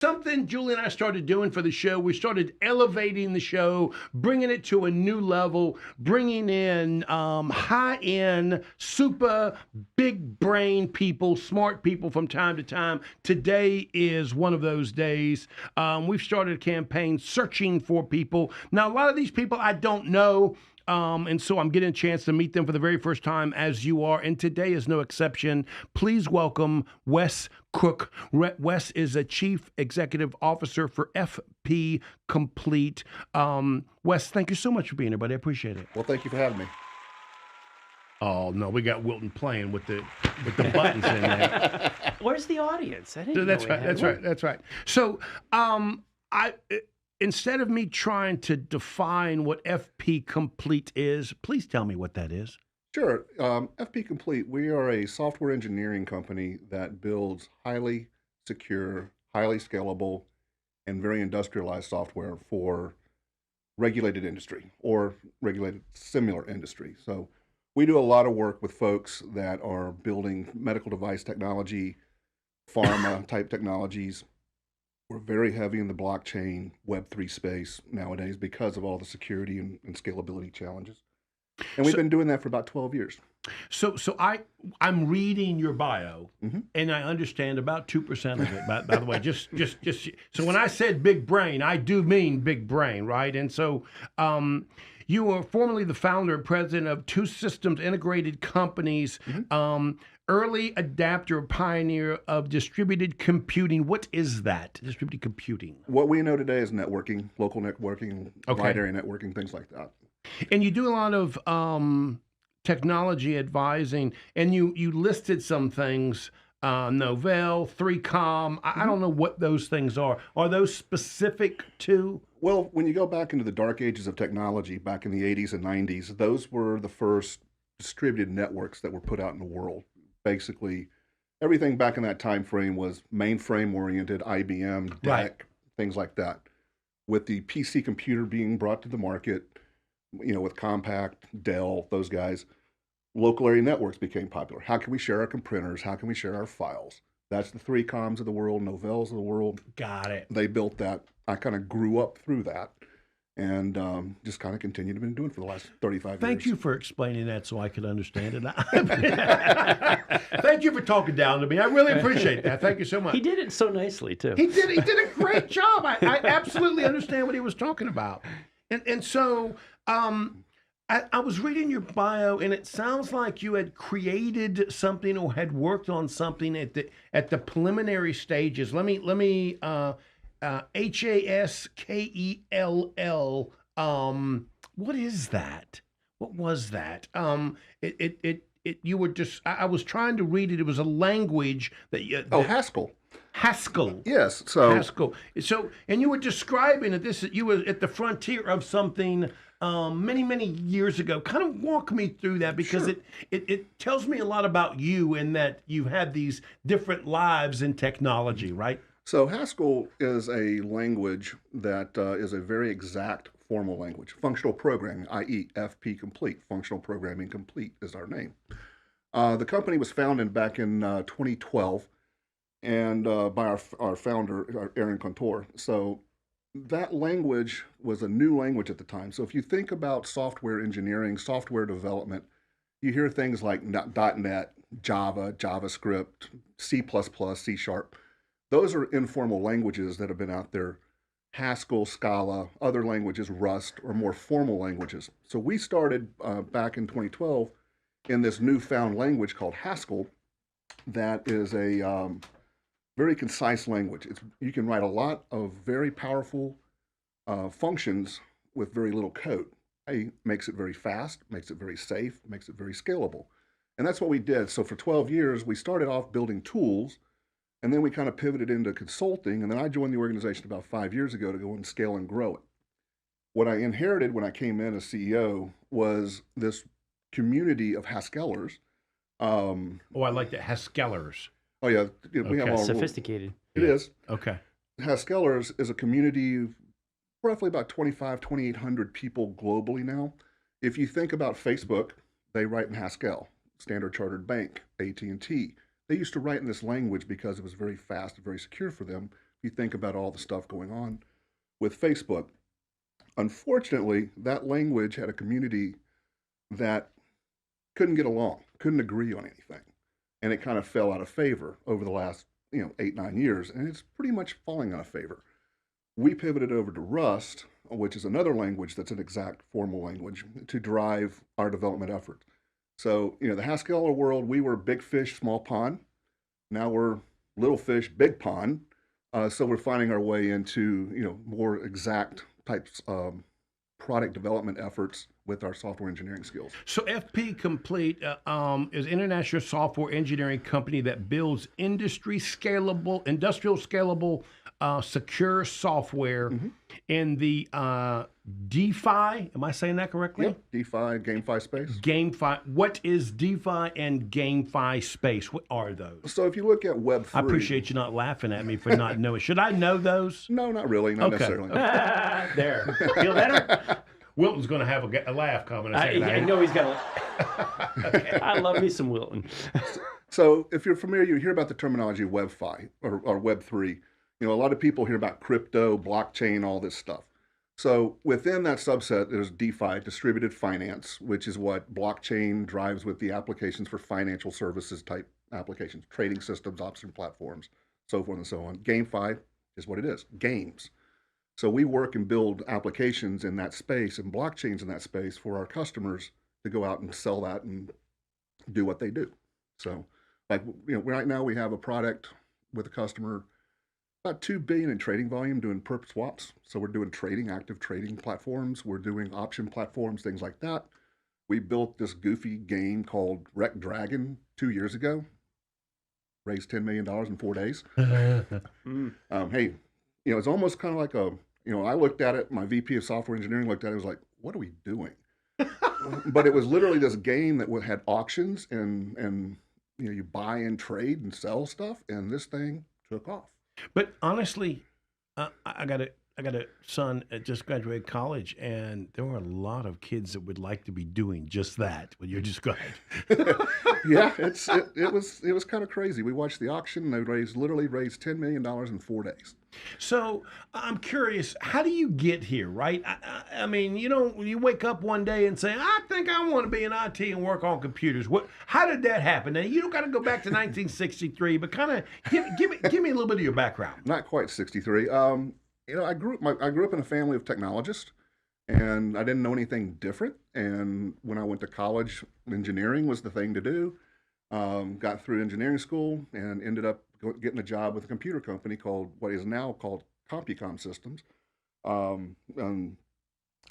Something Julie and I started doing for the show. We started elevating the show, bringing it to a new level, bringing in high-end, super big brain people, smart people from time to time. Today is one of those days. We've started a campaign searching for people. Now, a lot of these people I don't know. And so I'm getting a chance to meet them for the very first time, as you are. And today is no exception. Please welcome Wes Crook. Wes is a Chief Executive Officer for FP Complete. Wes, thank you so much for being here, buddy. I appreciate it. Well, thank you for having me. Oh no, we got Wilton playing with the buttons in there. Where's the audience? I didn't That's know we right. had That's one. right. That's right. So, I instead of me trying to define what FP Complete is, please tell me what that is. Sure. FP Complete, we are a software engineering company that builds highly secure, highly scalable, and very industrialized software for regulated industry or regulated similar industry. So we do a lot of work with folks that are building medical device technology, pharma type technologies. We're very heavy in the blockchain Web3 space nowadays because of all the security and scalability challenges. And we've been doing that for about 12 years. So I'm reading your bio, and I understand about 2% of it. By the way, just so when I said big brain, I do mean big brain, right? And so you were formerly the founder and president of two systems integrated companies. Early adapter pioneer of distributed computing. What is that? Distributed computing. What we know today is networking, local networking, wide area networking, things like that. And you do a lot of technology advising, and you listed some things, Novell, 3Com. I don't know what those things are. Are those specific to? Well, when you go back into the dark ages of technology, back in the 80s and 90s, those were the first distributed networks that were put out in the world. Basically, everything back in that time frame was mainframe oriented, IBM, DEC, Right. things like that. With the PC computer being brought to the market, with Compaq, Dell, those guys, local area networks became popular. How can we share our printers? How can we share our files? That's the 3Coms of the world, Novells of the world. Got it. They built that. I kind of grew up through that. And just kind of continued to been doing it for the last 35 years. Thank you for explaining that so I could understand it. Thank you for talking down to me. I really appreciate that. Thank you so much. He did it so nicely too. He did a great job. I absolutely understand what he was talking about. And so I was reading your bio, and it sounds like you had created something or had worked on something at the preliminary stages. Let me HASKELL. What is that? What was that? You were just. I was trying to read it. It was a language that you. Haskell. Haskell. Yes. So Haskell. So, and you were describing that you were at the frontier of something many years ago. Kind of walk me through that, because Sure. it tells me a lot about you, in that you've had these different lives in technology, right? So Haskell is a language that is a very exact formal language. Functional programming, i.e. FP Complete, Functional Programming Complete is our name. The company was founded back in 2012 and by our founder, Aaron Contour. So that language was a new language at the time. So if you think about software engineering, software development, you hear things like .NET, Java, JavaScript, C++, C#. Those are informal languages that have been out there. Haskell, Scala, other languages, Rust, or more formal languages. So we started back in 2012 in this newfound language called Haskell that is a very concise language. You can write a lot of very powerful functions with very little code. It makes it very fast, makes it very safe, makes it very scalable. And that's what we did. So for 12 years, we started off building tools, and then we kind of pivoted into consulting, and then I joined the organization about 5 years ago to go and scale and grow it. What I inherited when I came in as CEO was this community of Haskellers. I like that. Haskellers. Oh yeah, we have all Sophisticated. It is. Okay. Haskellers is a community of roughly about 2,800 people globally now. If you think about Facebook, they write in Haskell. Standard Chartered Bank, AT&T. They used to write in this language because it was very fast and very secure for them. you think about all the stuff going on with Facebook. Unfortunately, that language had a community that couldn't get along, couldn't agree on anything. And it kind of fell out of favor over the last, 8-9 years, and it's pretty much falling out of favor. We pivoted over to Rust, which is another language that's an exact formal language, to drive our development effort. So, the Haskell world, we were big fish, small pond. Now we're little fish, big pond. So we're finding our way into, more exact types of product development efforts with our software engineering skills. So FP Complete is an international software engineering company that builds industrial scalable, secure software in the DeFi. Am I saying that correctly? Yep, DeFi, GameFi space. GameFi. What is DeFi and GameFi space? What are those? So if you look at Web3... I appreciate you not laughing at me for not knowing. Should I know those? No, not really. Not necessarily. There. Feel better? Wilton's going to have a laugh coming. I know he's got a... I love me some Wilton. So if you're familiar, you hear about the terminology Web5 or Web3. A lot of people hear about crypto, blockchain, all this stuff. So within that subset, there's DeFi, distributed finance, which is what blockchain drives with the applications for financial services type applications, trading systems, option platforms, so forth and so on. GameFi is what it is, games. So we work and build applications in that space and blockchains in that space for our customers to go out and sell that and do what they do. So right now we have a product with a customer, about $2 billion in trading volume doing perp swaps. So we're doing active trading platforms. We're doing option platforms, things like that. We built this goofy game called Wreck Dragon 2 years ago. Raised $10 million in 4 days. Hey, it's almost kind of like I looked at it, my VP of software engineering looked at it, was like, what are we doing? But it was literally this game that had auctions and you buy and trade and sell stuff, and this thing took off. But honestly, I got a son that just graduated college, and there were a lot of kids that would like to be doing just that. What you described. Yeah, it was kind of crazy. We watched the auction. They literally raised $10 million in 4 days. So I'm curious, how do you get here, right? I mean, you wake up one day and say, I think I want to be in IT and work on computers. How did that happen? Now, you don't got to go back to 1963, but kind of give me a little bit of your background. Not quite 63. I grew up in a family of technologists, and I didn't know anything different. And when I went to college, engineering was the thing to do. Got through engineering school and ended up getting a job with a computer company called what is now called CompuCom Systems. And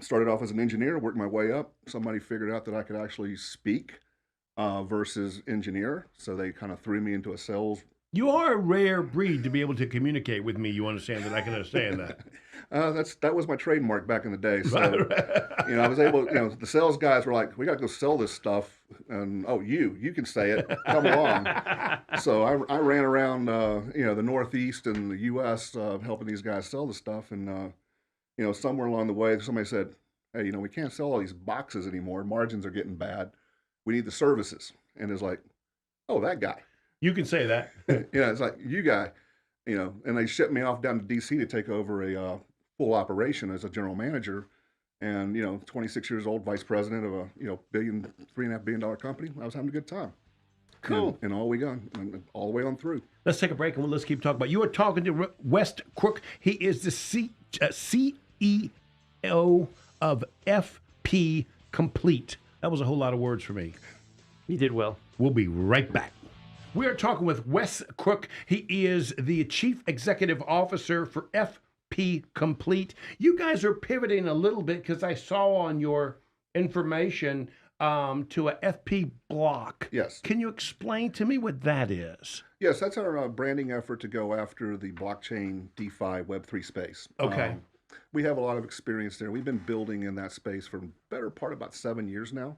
started off as an engineer, worked my way up. Somebody figured out that I could actually speak versus engineer, so they kind of threw me into a sales. You are a rare breed to be able to communicate with me. You understand that? I can understand that. That was my trademark back in the day. So, I was able, the sales guys were like, we got to go sell this stuff. And, you can say it, come along. So I ran around, the Northeast and the U.S. Helping these guys sell the stuff. And, somewhere along the way, somebody said, hey, we can't sell all these boxes anymore. Margins are getting bad. We need the services. And it's like, oh, that guy. You can say that. It's like, you guy, and they shipped me off down to D.C. to take over a full operation as a general manager. And, 26 years old, vice president of a, $3.5 billion company. I was having a good time. Cool. And all the way on through. Let's take a break and let's keep talking about. You are talking to Wes Crook. He is the CEO of FP Complete. That was a whole lot of words for me. You did well. We'll be right back. We are talking with Wes Crook. He is the Chief Executive Officer for FP Complete. You guys are pivoting a little bit because I saw on your information to a FP block. Yes. Can you explain to me what that is? Yes, that's our branding effort to go after the blockchain, DeFi, Web3 space. Okay. We have a lot of experience there. We've been building in that space for the better part of about 7 years now.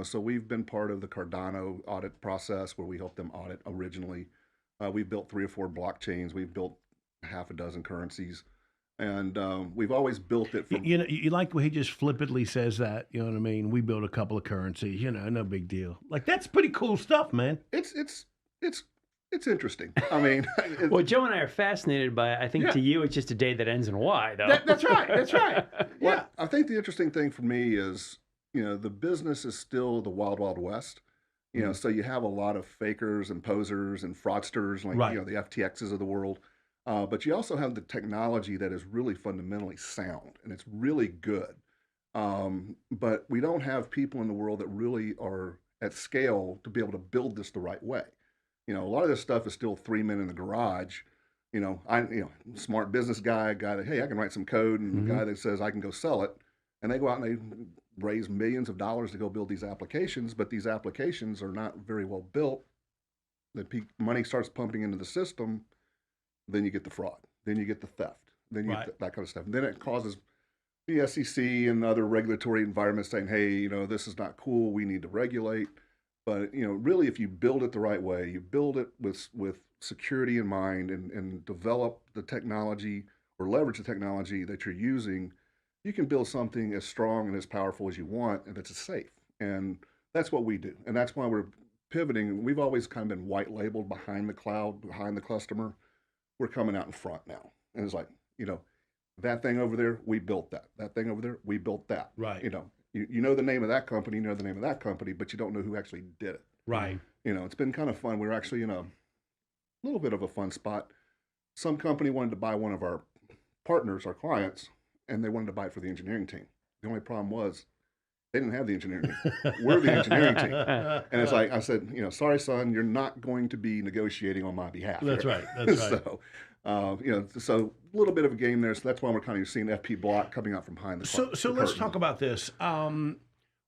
So we've been part of the Cardano audit process where we helped them audit originally. We've built 3 or 4 blockchains. We've built half a dozen currencies, and we've always built it from. You like when he just flippantly says that. You know what I mean? We built a couple of currencies. No big deal. Like, that's pretty cool stuff, man. It's It's interesting. I mean, Well, Joe and I are fascinated by it. I think Yeah. to you, it's just a day that ends in Y, though. That's right. That's right. well, Yeah. I think the interesting thing for me is, the business is still the wild, wild west. So you have a lot of fakers and posers and fraudsters, like, Right. the FTXs of the world. But you also have the technology that is really fundamentally sound and it's really good. But we don't have people in the world that really are at scale to be able to build this the right way. A lot of this stuff is still 3 men in the garage. Smart business guy that, hey, I can write some code, and the guy that says I can go sell it, and they go out and they raise millions of dollars to go build these applications, but these applications are not very well built. Money starts pumping into the system, then you get the fraud, then you get the theft, then you get that kind of stuff. And then it causes the SEC and other regulatory environments saying, hey, this is not cool, we need to regulate. But really, if you build it the right way, you build it with security in mind, and develop the technology or leverage the technology that you're using, you can build something as strong and as powerful as you want, and that's safe. And that's what we do, and that's why we're pivoting. We've always kind of been white labeled behind the cloud, behind the customer. We're coming out in front now, and it's like, that thing over there, we built that. That thing over there, we built that. Right. You know the name of that company, but you don't know who actually did it. Right. It's been kind of fun. We're actually in a little bit of a fun spot. Some company wanted to buy one of our partners, our clients, and they wanted to buy it for the engineering team. The only problem was they didn't have the engineering team. We're the engineering team. And it's like, I said, sorry, son, you're not going to be negotiating on my behalf. That's right. That's right. So a little bit of a game there. So that's why we're kind of seeing FP Block coming out from behind the So the let's curtain. talk about this.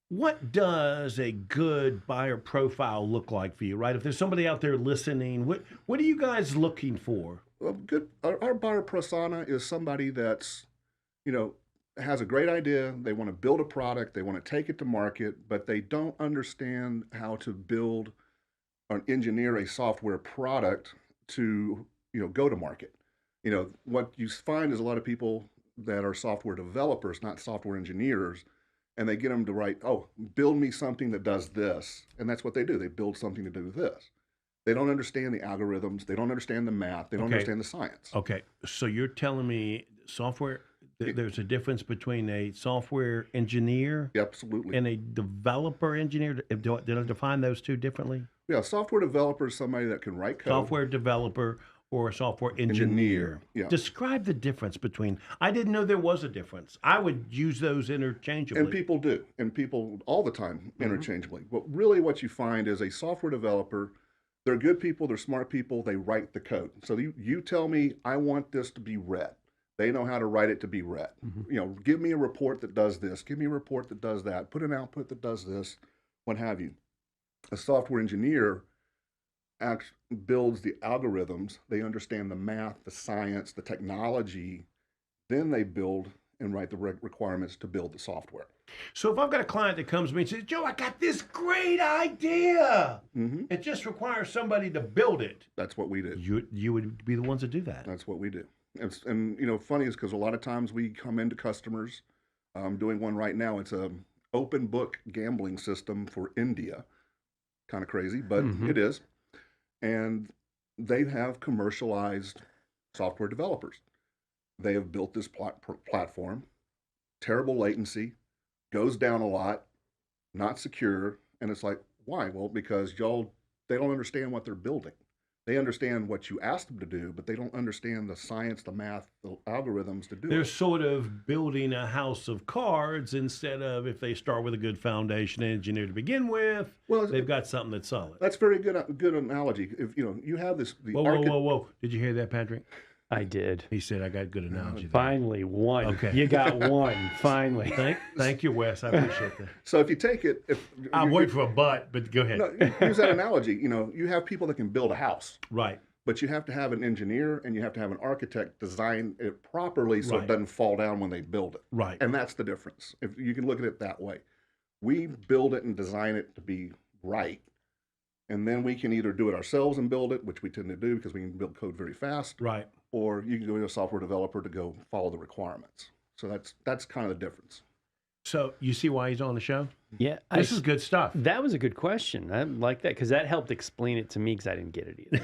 What does a good buyer profile look like for you, right? If there's somebody out there listening, what are you guys looking for? Well, good. Our buyer persona is somebody that's, has a great idea. They want to build a product. They want to take it to market, but they don't understand how to build or engineer a software product to, go to market. What you find is a lot of people that are software developers, not software engineers, and they get them to write, build me something that does this. And that's what they do. They build something to do this. They don't understand the algorithms. They don't understand the math. They don't understand the science. Okay. So you're telling me there's a difference between a software engineer Absolutely. and a developer engineer? Did I define those two differently? Yeah, software developer is somebody that can write code. Software developer or a software engineer. Yeah. Describe the difference between. I didn't know there was a difference. I would use those interchangeably. And people do, and people all the time interchangeably. But really what you find is a software developer, they're good people, they're smart people, they write the code. So you tell me, I want this to be read. They know how to write it to be read. Give me a report that does this, give me a report that does that, put an output that does this, what have you. A software engineer builds the algorithms. They understand the math, the science, the technology. Then they build and write the requirements to build the software. So if I've got a client that comes to me and says, Joe, I got this great idea. It just requires somebody to build it. That's what we do. You would be the ones that do that. That's what we do. And funny is because a lot of times we come into customers. I'm doing one right now. It's a open book gambling system for India. Kind of crazy, but it is. And they have commercialized software developers. They have built this platform, terrible latency, goes down a lot, not secure. And it's like, why? Well, because they don't understand what they're building. They understand what you asked them to do, but they don't understand the science, the math, the algorithms to do it. They're sort of building a house of cards instead of, if they start with a good foundation engineer to begin with, they've got something that's solid. That's very good analogy. If you have this, whoa! Did you hear that, Patrick? I did. He said, "I got good analogy." Finally, one. Okay, you got one. Finally. Thank you, Wes. I appreciate that. So if you take it, I'm waiting for a but go ahead. No, use that analogy. You have people that can build a house, right? But you have to have an engineer and you have to have an architect design it properly so it doesn't fall down when they build it. Right. And that's the difference. If you can look at it that way, we build it and design it to be right. And then we can either do it ourselves and build it, which we tend to do because we can build code very fast. Right. Or you can go to a software developer to go follow the requirements. So that's kind of the difference. So you see why he's on the show? Yeah, This is good stuff. That was a good question. I like that because that helped explain it to me because I didn't get it either.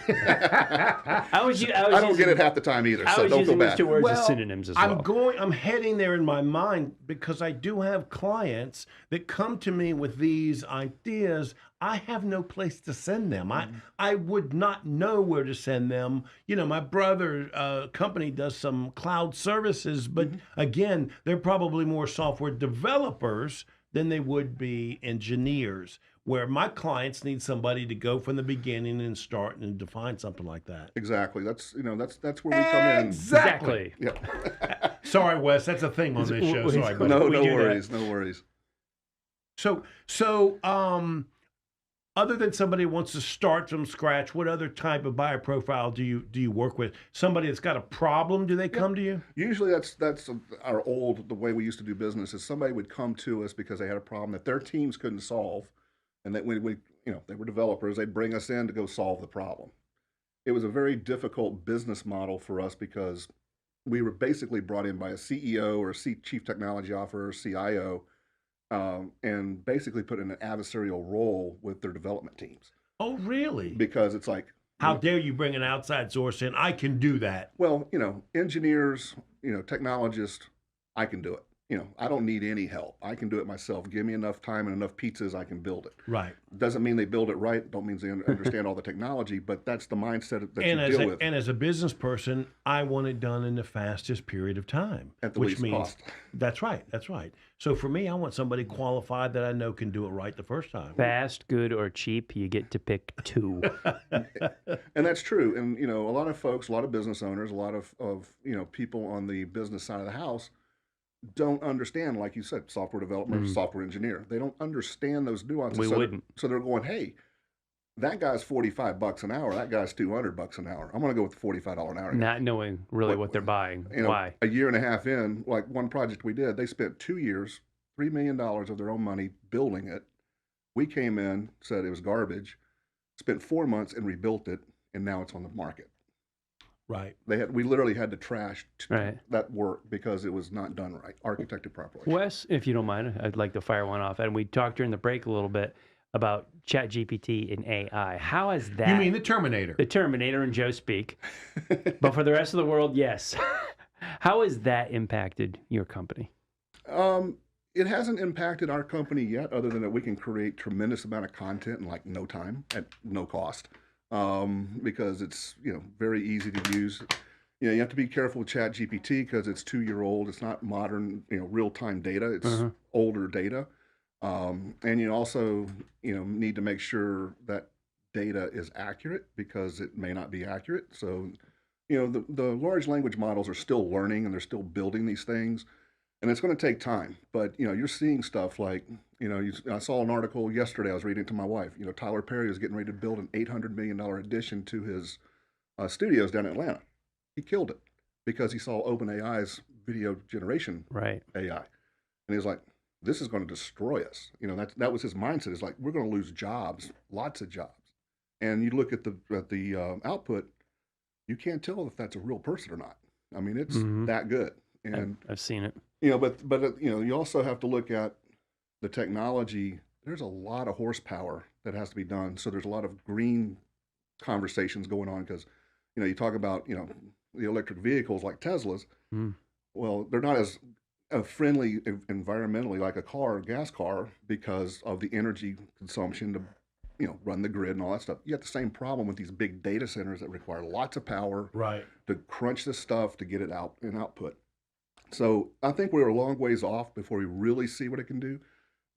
I don't get it half the time either, so don't feel those bad. two words as synonyms as well. I'm heading there in my mind because I do have clients that come to me with these ideas. I have no place to send them. I would not know where to send them. You know, my brother company does some cloud services, but again, they're probably more software developers than they would be engineers, where my clients need somebody to go from the beginning and start and define something like that. Exactly. That's where we come in. Exactly. Yeah. Sorry, Wes, that's a thing on this show. Sorry, buddy. No We do that. worries. No worries. So, other than somebody who wants to start from scratch, what other type of buyer profile do you work with? Somebody that's got a problem, do they come to you? Usually that's the way we used to do business is somebody would come to us because they had a problem that their teams couldn't solve, and that when we they were developers, they'd bring us in to go solve the problem. It was a very difficult business model for us because we were basically brought in by a CEO or a chief technology officer or CIO, and basically put in an adversarial role with their development teams. Oh, really? Because it's like, how dare you bring an outside source in? I can do that. Well, engineers, technologists, I can do it. I don't need any help. I can do it myself. Give me enough time and enough pizzas, I can build it. Right. Doesn't mean they build it right. Don't mean they understand all the technology, but that's the mindset that you deal with. And as a business person, I want it done in the fastest period of time. At the which least means, cost. That's right. That's right. So for me, I want somebody qualified that I know can do it right the first time. Fast, good, or cheap, you get to pick two. And that's true. And, a lot of folks, a lot of business owners, a lot of people on the business side of the house don't understand, like you said, software developer, software engineer. They don't understand those nuances. We wouldn't. So they're going, hey, that guy's $45 an hour. That guy's $200 an hour. I'm going to go with the $45 an hour. Not knowing really what they're buying. Why? A year and a half in, like one project we did, they spent 2 years, $3 million of their own money building it. We came in, said it was garbage, spent 4 months and rebuilt it, and now it's on the market. Right. We literally had to trash Right. that work because it was not done right, architected properly. Wes, if you don't mind, I'd like to fire one off. And we talked during the break a little bit about ChatGPT and AI. How has that... You mean the Terminator? The Terminator and Joe speak. But for the rest of the world, yes. How has that impacted your company? It hasn't impacted our company yet, other than that we can create tremendous amount of content in like no time at no cost. Because it's very easy to use. You have to be careful with ChatGPT because it's 2-year-old. It's not modern real-time data. It's older data, and you also need to make sure that data is accurate because it may not be accurate. So the large language models are still learning and they're still building these things, and it's going to take time. But you're seeing stuff like I saw an article yesterday. I was reading it to my wife. Tyler Perry is getting ready to build an $800 million addition to his studios down in Atlanta. He killed it because he saw OpenAI's video generation AI, and he was like, "This is going to destroy us." That was his mindset. It's like we're going to lose jobs, lots of jobs. And you look at the output, you can't tell if that's a real person or not. I mean, it's that good. And I've seen it. But you also have to look at the technology. There's a lot of horsepower that has to be done. So there's a lot of green conversations going on because, you talk about, the electric vehicles like Teslas. Well, they're not as friendly environmentally like a gas car because of the energy consumption to, run the grid and all that stuff. You have the same problem with these big data centers that require lots of power to crunch this stuff to get it out and output. So I think we're a long ways off before we really see what it can do.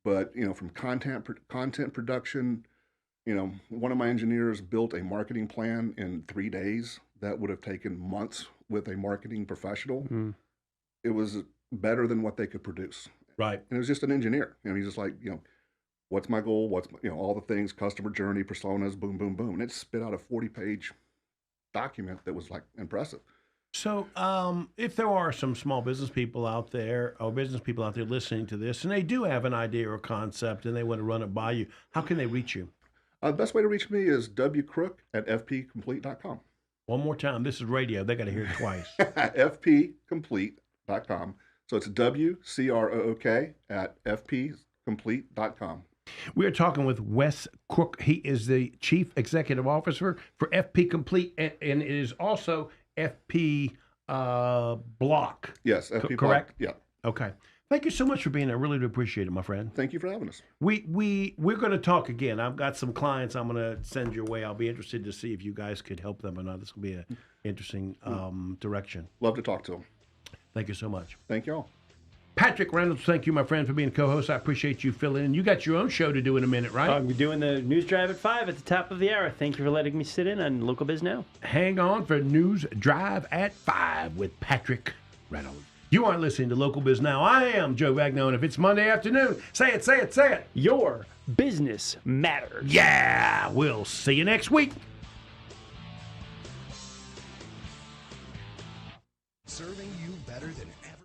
But, from content production, one of my engineers built a marketing plan in 3 days that would have taken months with a marketing professional. It was better than what they could produce. Right. And it was just an engineer. He's just like, what's my goal? What's, all the things, customer journey, personas, boom, boom, boom. And it spit out a 40-page document that was like impressive. So, if there are some small business people out there or business people out there listening to this, and they do have an idea or a concept and they want to run it by you, how can they reach you? The best way to reach me is wcrook@fpcomplete.com. One more time. This is radio. They got to hear it twice. fpcomplete.com. So it's WCROOK@fpcomplete.com. fpcomplete.com. We are talking with Wes Crook. He is the Chief Executive Officer for FP Complete, and it is also FP Block. Yes, FP Block. Correct? Yeah. Okay. Thank you so much for being there. I really do appreciate it, my friend. Thank you for having us. We're going to talk again. I've got some clients I'm going to send your way. I'll be interested to see if you guys could help them or not. This will be an interesting direction. Love to talk to them. Thank you so much. Thank you all. Patrick Reynolds, thank you, my friend, for being co-host. I appreciate you filling in. You got your own show to do in a minute, right? I'm doing the News Drive at 5 at the top of the hour. Thank you for letting me sit in on Local Biz Now. Hang on for News Drive at 5 with Patrick Reynolds. You aren't listening to Local Biz Now. I am Joe Vagnone. If it's Monday afternoon, say it, say it, say it. Your business matters. Yeah, we'll see you next week. Serving you better than